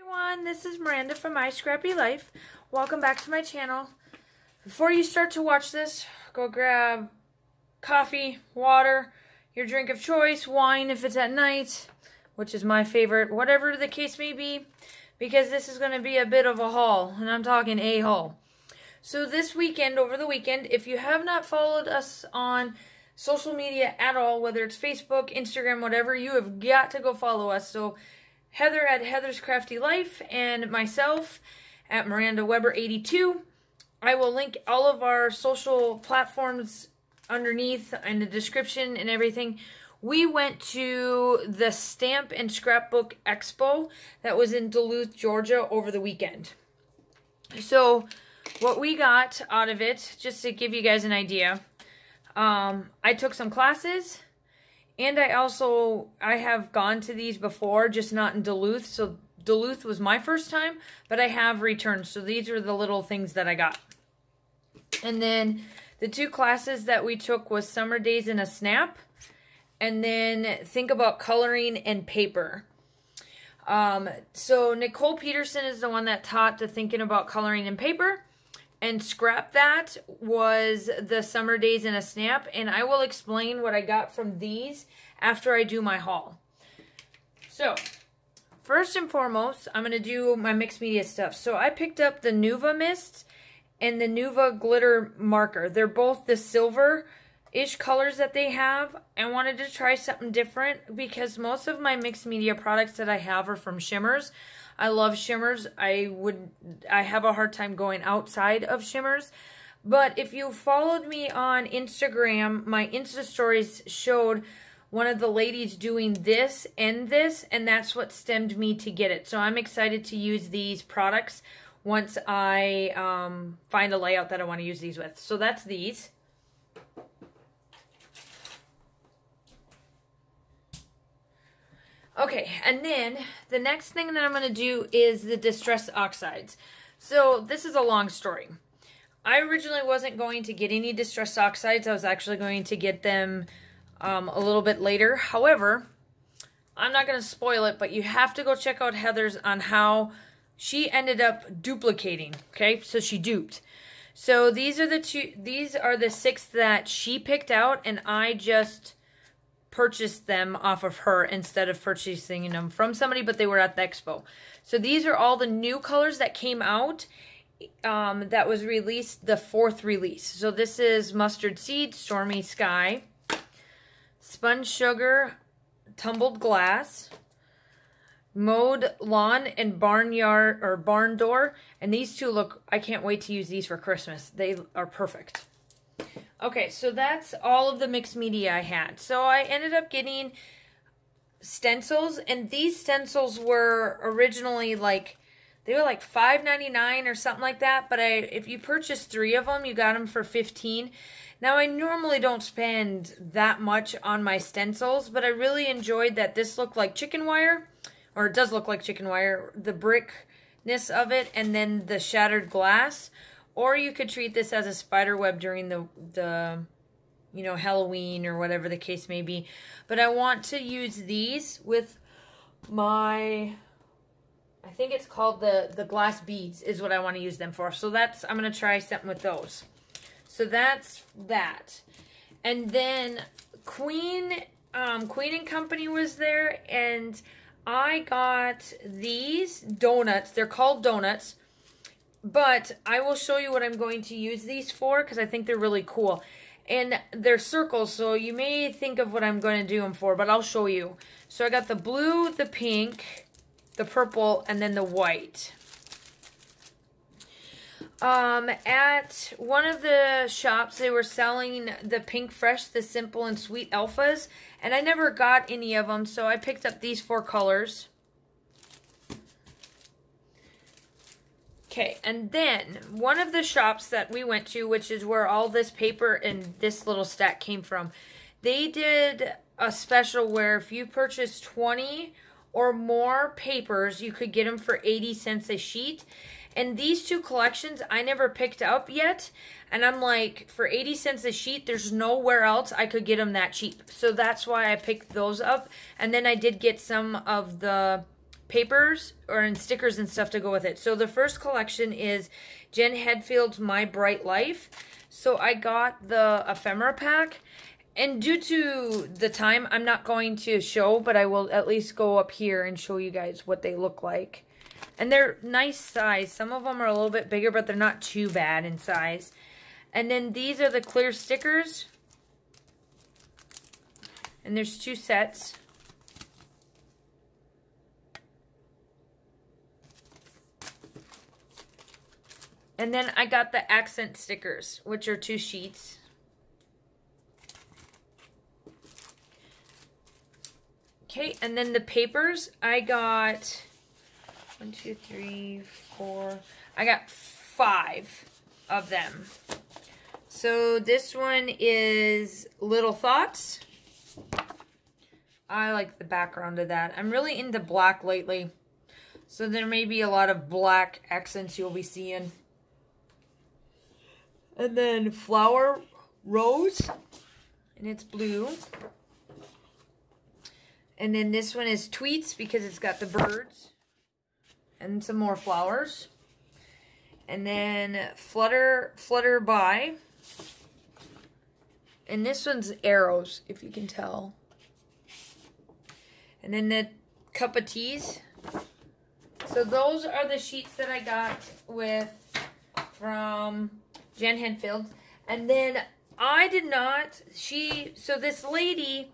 Everyone, this is Miranda from My Scrappy Life. Welcome back to my channel. Before you start to watch this, go grab coffee, water, your drink of choice, wine if it's at night, which is my favorite, whatever the case may be, because this is going to be a bit of a haul, and I'm talking a haul. So this weekend, over the weekend, if you have not followed us on social media at all, whether it's Facebook, Instagram, whatever, you have got to go follow us. So Heather at Heather's Crafty Life and myself at Miranda Webber 82. I will link all of our social platforms underneath in the description and everything. We went to the Stamp and Scrapbook Expo that was in Duluth, Georgia over the weekend. So what we got out of it, just to give you guys an idea, I took some classes. And I have gone to these before, just not in Duluth. So Duluth was my first time, but I have returned. So these are the little things that I got. And then the two classes that we took was Summer Days in a Snap. And then Think About Coloring and Paper. So Nicole Peterson is the one that taught the Thinking About Coloring and Paper. And Scrap That was the Summer Days in a Snap. And I will explain what I got from these after I do my haul. So, first and foremost, I'm going to do my mixed media stuff. So I picked up the Nuva Mist and the Nuva Glitter Marker. They're both the silver-ish colors that they have. I wanted to try something different because most of my mixed media products that I have are from shimmers. I love shimmers. I have a hard time going outside of shimmers. But if you followed me on Instagram, my Insta stories showed one of the ladies doing this, and that's what stemmed me to get it. So I'm excited to use these products once I find a layout that I want to use these with. So that's these. Okay, and then the next thing that I'm going to do is the Distress Oxides. So this is a long story. I originally wasn't going to get any Distress Oxides. I was actually going to get them a little bit later. However, I'm not going to spoil it, but you have to go check out Heather's on how she ended up duplicating. Okay, so she duped. So these are the 6 that she picked out, and I just purchased them off of her instead of purchasing them from somebody, but they were at the expo. So these are all the new colors that came out that was released, the 4th release. So this is Mustard Seed, Stormy Sky, Sponge Sugar, Tumbled Glass, Mowed Lawn, and Barnyard or Barn Door. And these two look, I can't wait to use these for Christmas. They are perfect. Okay, so that's all of the mixed media I had. So I ended up getting stencils, and these stencils were originally they were like $5.99 or something like that, but if you purchased 3 of them, you got them for $15. Now, I normally don't spend that much on my stencils, but I really enjoyed that this looked like chicken wire, or it does look like chicken wire, the brickness of it, and then the shattered glass. Or you could treat this as a spider web during the Halloween or whatever the case may be. But I want to use these with my, I think it's called the glass beads is what I want to use them for. So I'm going to try something with those. So that's that. And then Queen and Company was there, and I got these donuts. They're called donuts. But I will show you what I'm going to use these for because I think they're really cool. And they're circles, so you may think of what I'm going to do them for, but I'll show you. So I got the blue, the pink, the purple, and then the white. At one of the shops, they were selling the Pink Fresh, the Simple and Sweet Alphas. And I never got any of them, so I picked up these 4 colors. Okay, and then one of the shops that we went to, which is where all this paper and this little stack came from, they did a special where if you purchase 20 or more papers, you could get them for 80 cents a sheet. And these 2 collections I never picked up yet. And I'm like, for 80 cents a sheet, there's nowhere else I could get them that cheap. So that's why I picked those up. And then I did get some of the papers and stickers and stuff to go with it. So the first collection is Jen Hadfield's My Bright Life. So I got the ephemera pack. And due to the time, I'm not going to show, but I will at least go up here and show you guys what they look like. And they're nice size. Some of them are a little bit bigger, but they're not too bad in size. And then these are the clear stickers. And there's 2 sets. And then I got the accent stickers, which are 2 sheets. Okay, and then the papers, I got 1, 2, 3, 4. I got 5 of them. So this one is Little Thoughts. I like the background of that. I'm really into black lately. So there may be a lot of black accents you'll be seeing. And then Flower Rose. And it's blue. And then this one is Tweets because it's got the birds. And some more flowers. And then Flutter By. And this one's arrows, if you can tell. And then the Cup of Teas. So those are the sheets that I got from Jen Hadfield. And then I did not, so this lady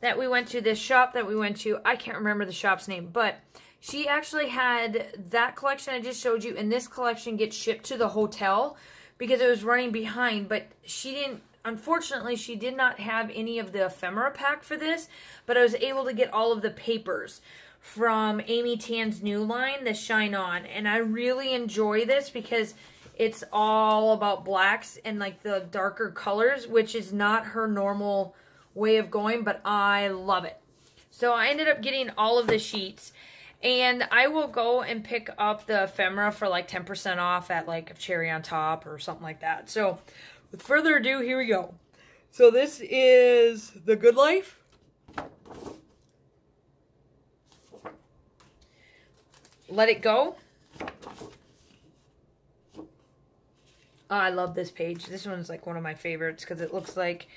that we went to, this shop that we went to, I can't remember the shop's name, but she actually had that collection I just showed you, and this collection gets shipped to the hotel because it was running behind, but she didn't, unfortunately, she did not have any of the ephemera pack for this, but I was able to get all of the papers from Amy Tan's new line, the Shine On, and I really enjoy this because it's all about blacks and like the darker colors, which is not her normal way of going, but I love it. So I ended up getting all of the sheets, and I will go and pick up the ephemera for like 10% off at like a Cherry on Top or something like that. So with further ado, here we go. So this is The Good Life. Let It Go. Oh, I love this page. This one's like one of my favorites because it looks like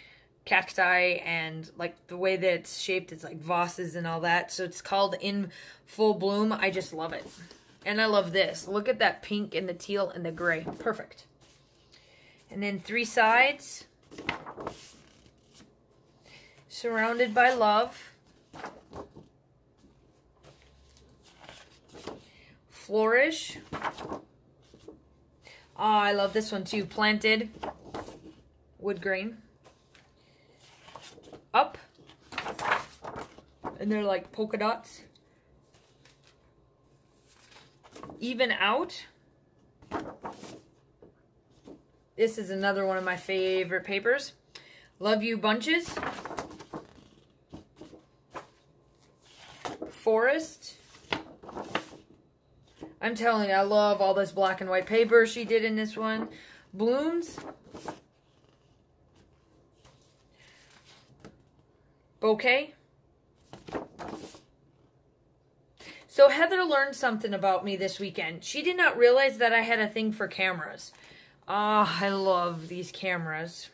cacti and like the way that it's shaped, it's like vases and all that. So it's called In Full Bloom. I just love it. And I love this. Look at that pink and the teal and the gray. Perfect. And then 3 sides. Surrounded by Love. Flourish. Oh, I love this one too. Planted. Wood grain. Up. And they're like polka dots. Even Out. This is another one of my favorite papers. Love You Bunches. Forest. I'm telling you, I love all this black and white paper she did in this one. Blooms. Bouquet. So Heather learned something about me this weekend. She did not realize that I had a thing for cameras. Ah, I love these cameras.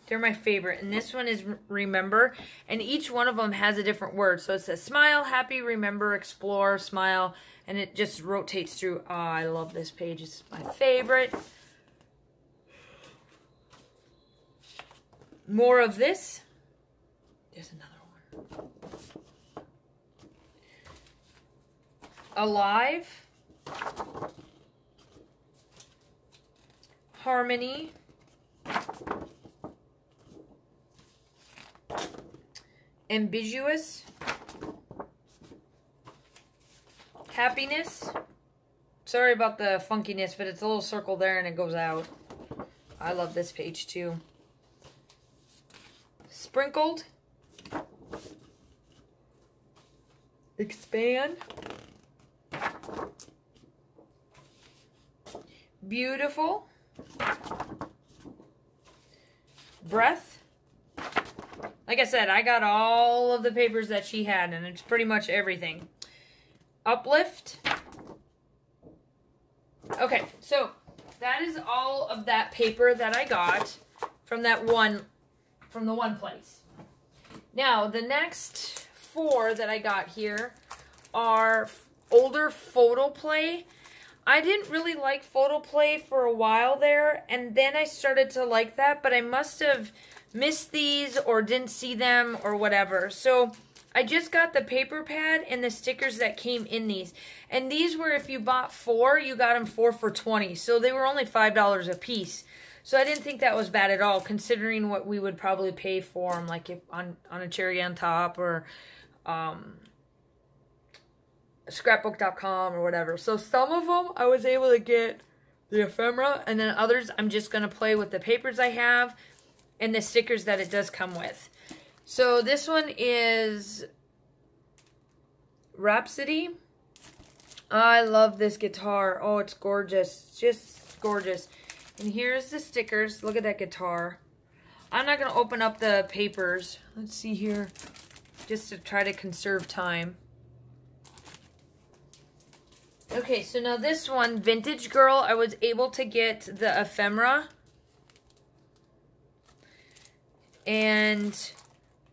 They're my favorite. And this one is Remember. And each one of them has a different word. So it says Smile, Happy, Remember, Explore, Smile. And it just rotates through. Oh, I love this page. It's my favorite. More of This. There's another one. Alive. Harmony. Ambiguous. Happiness. Sorry about the funkiness, but it's a little circle there and it goes out. I love this page too. Sprinkled. Expand. Beautiful. Breath. Like I said, I got all of the papers that she had, and it's pretty much everything. Uplift. Okay, so that is all of that paper that I got from the one place. Now, the next 4 that I got here are older photo play. I didn't really like photo play for a while there, and then I started to like that, but I must have missed these or didn't see them or whatever. So I just got the paper pad and the stickers that came in these. And these were, if you bought 4, you got them 4 for $20. So they were only $5 a piece. So I didn't think that was bad at all, considering what we would probably pay for them, like if on a cherry on top or Scrapbook.com or whatever. So some of them I was able to get the ephemera, and then others I'm just going to play with the papers I have and the stickers that it does come with. So this one is Rhapsody. I love this guitar. Oh, it's gorgeous. Just gorgeous. And here's the stickers. Look at that guitar. I'm not going to open up the papers. Let's see here. Just to try to conserve time. Okay, so now this one, Vintage Girl, I was able to get the ephemera and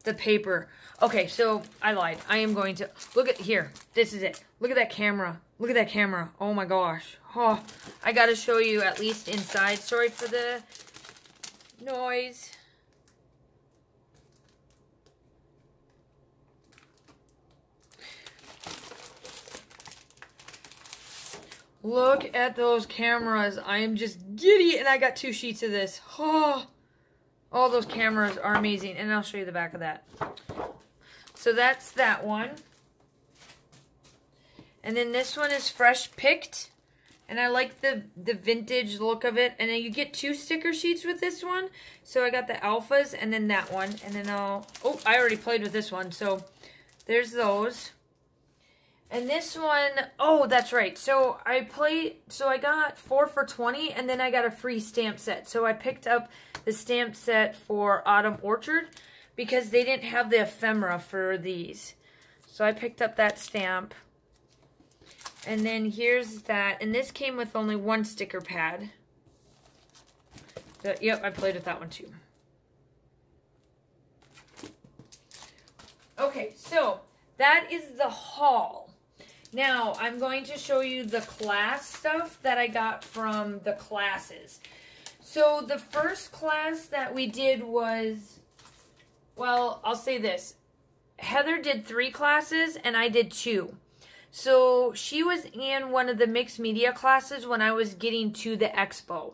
the paper. Okay, so I lied. I am going to look at here. This is it. Look at that camera. Look at that camera. Oh my gosh. Oh, I got to show you at least inside. Sorry for the noise. Look at those cameras. I am just giddy, and I got 2 sheets of this. Oh, all those cameras are amazing, and I'll show you the back of that. So that's that one. And then this one is fresh picked, and I like the vintage look of it. And then you get 2 sticker sheets with this one. So I got the alphas and then that one, and then oh, I already played with this one. So there's those. And this one, oh, that's right. So I got 4 for $20, and then I got a free stamp set. So I picked up the stamp set for Autumn Orchard because they didn't have the ephemera for these. So I picked up that stamp. And then here's that. And this came with only 1 sticker pad. Yep, I played with that one too. Okay, so that is the haul. Now, I'm going to show you the class stuff that I got from the classes. So, the first class that we did was, well, I'll say this. Heather did 3 classes, and I did 2. So, she was in one of the mixed media classes when I was getting to the Expo.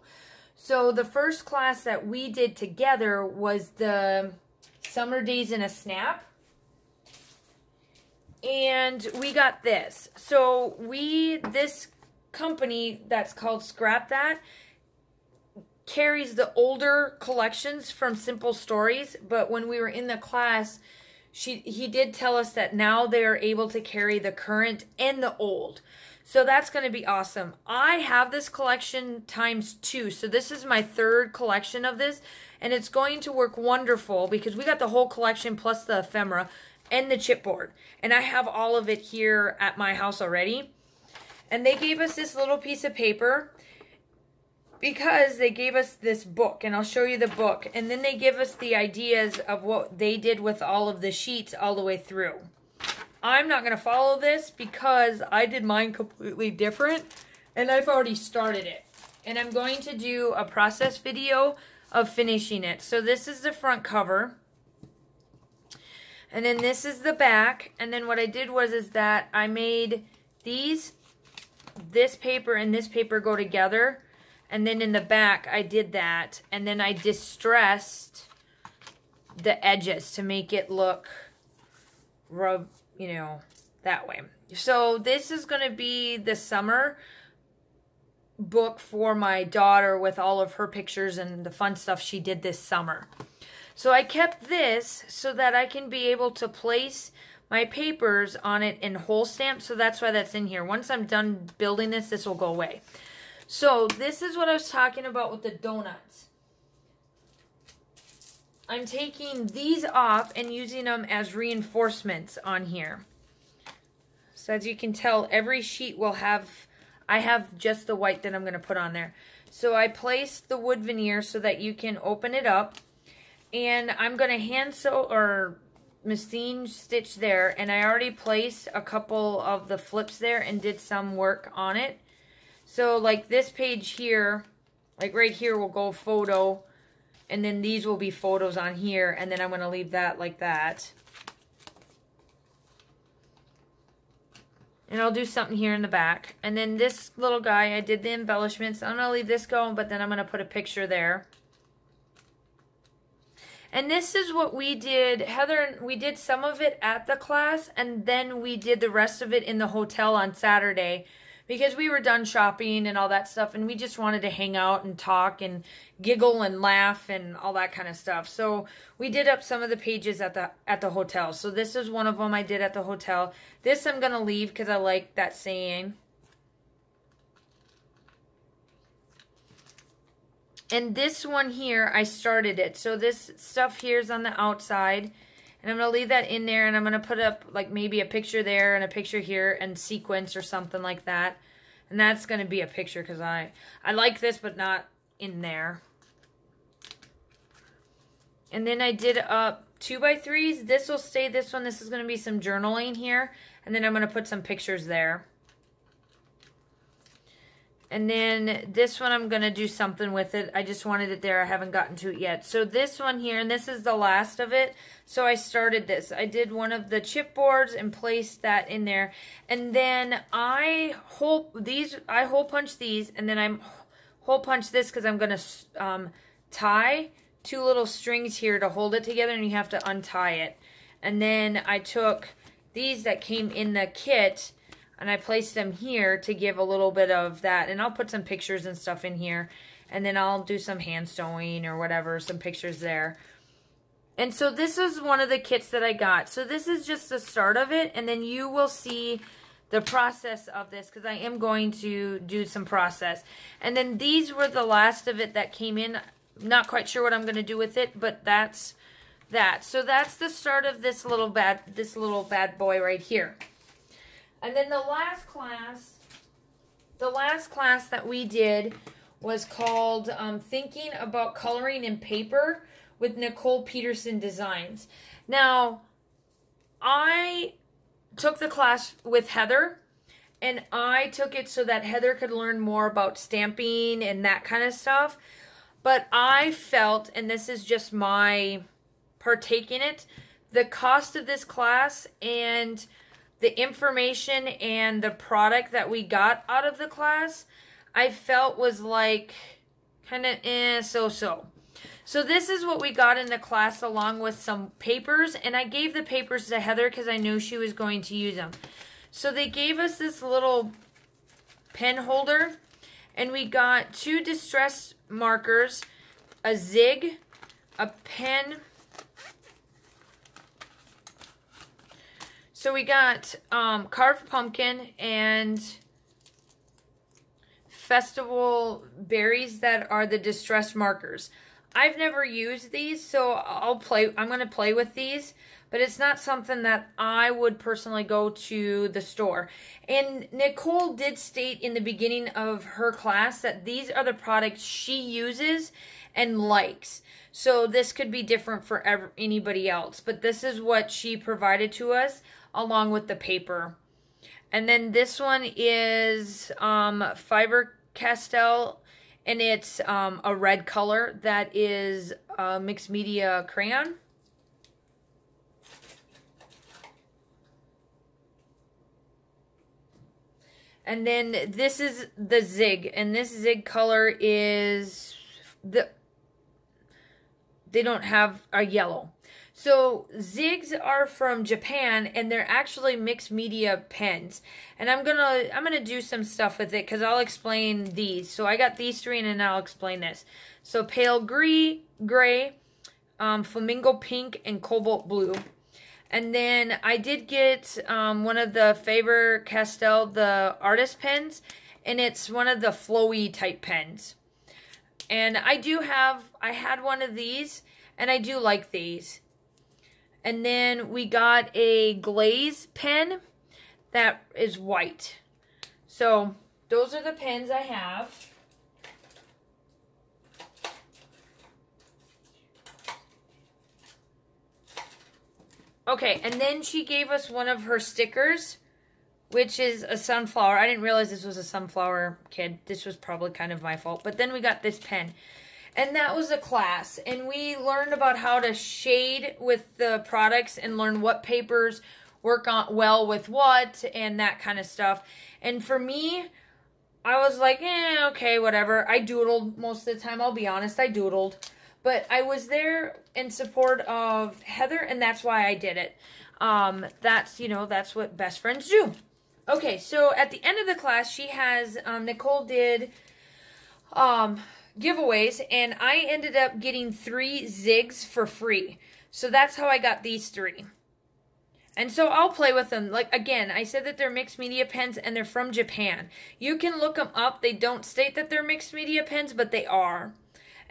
So, the first class that we did together was the Summer Days in a Snap. And we got this. So this company that's called Scrap That carries the older collections from Simple Stories. But when we were in the class, he did tell us that now they are able to carry the current and the old. So that's going to be awesome. I have this collection ×2. So this is my 3rd collection of this. And it's going to work wonderful because we got the whole collection plus the ephemera and the chipboard. And I have all of it here at my house already. And they gave us this little piece of paper because they gave us this book. And I'll show you the book. And then they give us the ideas of what they did with all of the sheets all the way through. I'm not going to follow this because I did mine completely different. And I've already started it. And I'm going to do a process video of finishing it. So this is the front cover. And then this is the back. And then what I did is that I made this paper and this paper go together. And then in the back, I did that. And then I distressed the edges to make it look, that way. So this is going to be the summer book for my daughter with all of her pictures and the fun stuff she did this summer. So I kept this so that I can be able to place my papers on it in hole stamp. So that's why that's in here. Once I'm done building this, this will go away. So this is what I was talking about with the donuts. I'm taking these off and using them as reinforcements on here. So as you can tell, every sheet will have, I have just the white that I'm going to put on there. So I placed the wood veneer so that you can open it up. And I'm going to hand sew or machine stitch there. And I already placed a couple of the flips there and did some work on it. So like this page here, like right here will go photo. And then these will be photos on here. And then I'm going to leave that like that. And I'll do something here in the back. And then this little guy, I did the embellishments. I'm going to leave this going, but then I'm going to put a picture there. And this is what we did. Heather, we did some of it at the class, and then we did the rest of it in the hotel on Saturday because we were done shopping and all that stuff, and we just wanted to hang out and talk and giggle and laugh and all that kind of stuff. So we did up some of the pages at the hotel. So this is one of them I did at the hotel. This I'm going to leave because I like that saying. And this one here, I started it. So this stuff here is on the outside. And I'm going to leave that in there. And I'm going to put up like maybe a picture there and a picture here and sequence or something like that. And that's going to be a picture because I like this but not in there. And then I did up 2x3s. This will stay this one. This is going to be some journaling here. And then I'm going to put some pictures there. And then this one, I'm going to do something with it. I just wanted it there. I haven't gotten to it yet. So this one here, and this is the last of it. So I started this. I did one of the chipboards and placed that in there. And then I hole punch these, and then I'm hole punch this because I'm going to tie two little strings here to hold it together, and you have to untie it. And then I took these that came in the kit, and I placed them here to give a little bit of that. And I'll put some pictures and stuff in here. And then I'll do some hand sewing or whatever, some pictures there. And so this is one of the kits that I got. So this is just the start of it. And then you will see the process of this because I am going to do some process. And then these were the last of it that came in. Not quite sure what I'm going to do with it, but that's that. So that's the start of this little bad boy right here. And then the last class that we did was called Thinking About Coloring in Paper with Nicole Peterson Designs. Now, I took the class with Heather, and I took it so that Heather could learn more about stamping and that kind of stuff. But I felt, and this is just my partake in it, the cost of this class and the information and the product that we got out of the class, I felt was like kind of so-so. So this is what we got in the class along with some papers. And I gave the papers to Heather because I knew she was going to use them. So they gave us this little pen holder. And we got 2 distress markers, a zig, a pen. So we got carved pumpkin and festival berries that are the distress markers. I've never used these, so I'm going to play with these, but it's not something that I would personally go to the store. And Nicole did state in the beginning of her class that these are the products she uses and likes. So this could be different for anybody else, but this is what she provided to us along with the paper. And then this one is Faber-Castell, and it's a red color that is a mixed media crayon. And then this is the zig, and this zig color is they don't have a yellow. So zigs are from Japan, and they're actually mixed media pens. And I'm gonna do some stuff with it because I'll explain these. So I got these 3, and then I'll explain this. So pale gray, flamingo pink, and cobalt blue. And then I did get one of the Faber-Castell, the artist pens, and it's one of the flowy type pens. And I had one of these, and I do like these. And then we got a glaze pen that is white. So those are the pens I have. Okay, and then she gave us one of her stickers, which is a sunflower. I didn't realize this was a sunflower, kid. This was probably kind of my fault. But then we got this pen. And that was a class. And we learned about how to shade with the products and learn what papers work on well with what and that kind of stuff. And for me, I was like, okay, whatever. I doodled most of the time. I'll be honest, I doodled. But I was there in support of Heather, and that's why I did it. That's, you know, that's what best friends do. Okay, so at the end of the class, she has, Nicole did giveaways, and I ended up getting 3 zigs for free. So that's how I got these 3. And so I'll play with them. Like, again, I said that they're mixed media pens, and they're from Japan. You can look them up. They don't state that they're mixed media pens, but they are.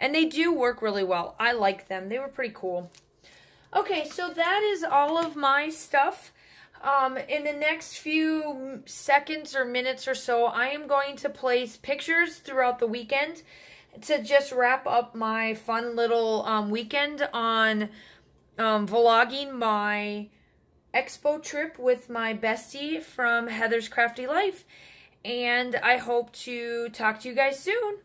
And they do work really well. I like them. They were pretty cool. Okay, so that is all of my stuff. In the next few seconds or minutes or so, I am going to place pictures throughout the weekend to just wrap up my fun little weekend on vlogging my Expo trip with my bestie from Heather's Crafty Life. And I hope to talk to you guys soon.